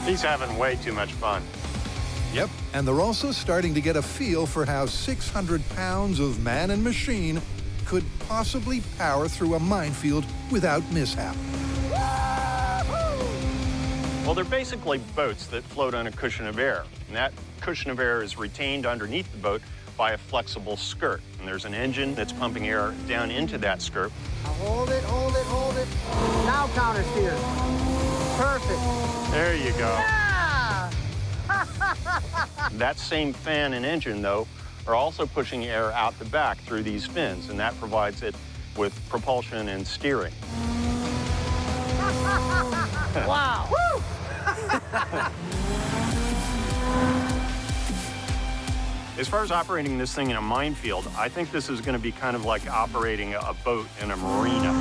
He's having way too much fun. Yep, and they're also starting to get a feel for how 600 pounds of man and machine could possibly power through a minefield without mishap. Well, they're basically boats that float on a cushion of air, and that cushion of air is retained underneath the boat by a flexible skirt. And there's an engine that's pumping air down into that skirt. Hold it, hold it, hold it. Now counter steer. Perfect. There you go. Yeah! That same fan and engine, though, are also pushing air out the back through these fins, and that provides it with propulsion and steering. Wow. Woo! As far as operating this thing in a minefield, I think this is going to be kind of like operating a boat in a marina.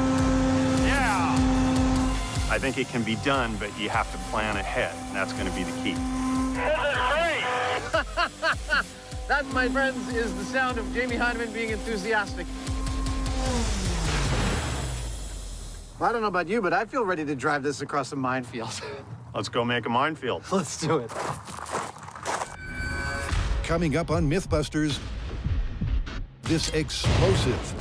Yeah! I think it can be done, but you have to plan ahead, and that's going to be the key. This is great! That, my friends, is the sound of Jamie Heineman being enthusiastic. Well, I don't know about you, but I feel ready to drive this across a minefield. Let's go make a minefield. Let's do it. Coming up on Mythbusters, this explosive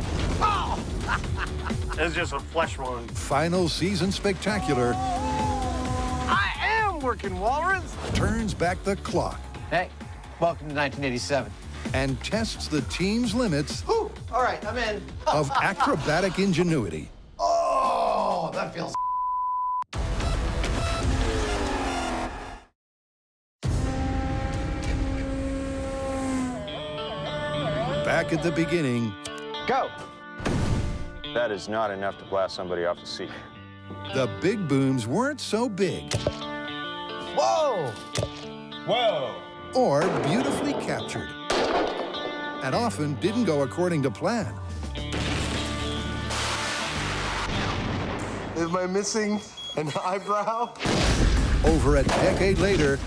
It's just a flesh wound. final season spectacular I am working, Walrus. turns back the clock Hey, welcome to 1987. and tests the team's limits Ooh, all right, I'm in. of acrobatic ingenuity. Oh, that feels. Back at the beginning, Go. That is not enough to blast somebody off the seat. the big booms weren't so big Whoa. Whoa! or beautifully captured, and often didn't go according to plan. Am I missing an eyebrow? Over a decade later,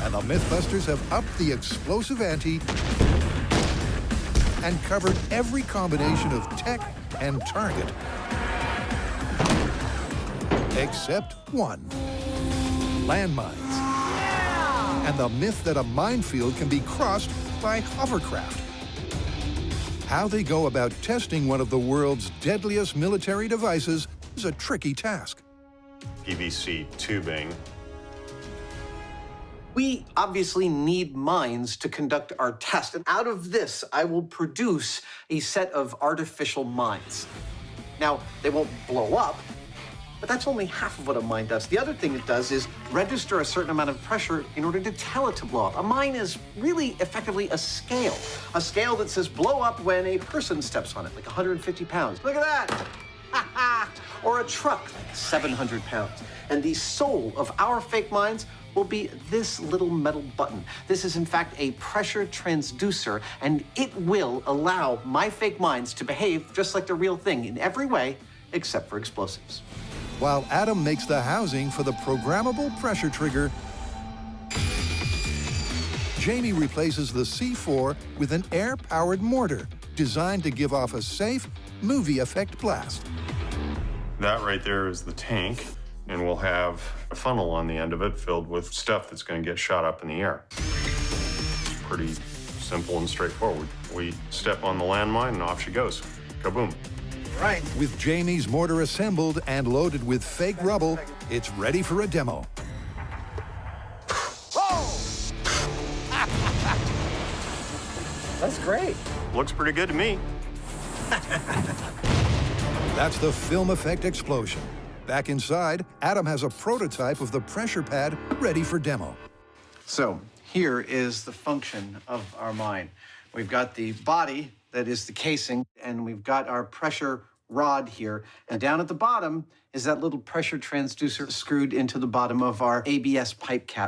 and the Mythbusters have upped the explosive ante and covered every combination of tech and target, except one: landmines. And the myth that a minefield can be crossed by hovercraft. How they go about testing one of the world's deadliest military devices is a tricky task. PVC tubing. We obviously need mines to conduct our test, and out of this, I will produce a set of artificial mines. Now, they won't blow up, but that's only half of what a mine does. The other thing it does is register a certain amount of pressure in order to tell it to blow up. A mine is really effectively a scale that says blow up when a person steps on it, like 150 pounds. Look at that! Or a truck, like 700 pounds. And the soul of our fake mines will be this little metal button. This is, in fact, a pressure transducer, and it will allow my fake mines to behave just like the real thing in every way, except for explosives. While Adam makes the housing for the programmable pressure trigger, Jamie replaces the C4 with an air-powered mortar designed to give off a safe, movie effect blast. That right there is the tank, and we'll have a funnel on the end of it filled with stuff that's going to get shot up in the air. It's pretty simple and straightforward. We step on the landmine, and off she goes. Kaboom. Right. With Jamie's mortar assembled and loaded with fake rubble, it's ready for a demo. That's great. Looks pretty good to me. That's the film effect explosion. Back inside, Adam has a prototype of the pressure pad ready for demo. So here is the function of our mine. We've got the body that is the casing, and we've got our pressure rod here. And down at the bottom is that little pressure transducer screwed into the bottom of our ABS pipe cap.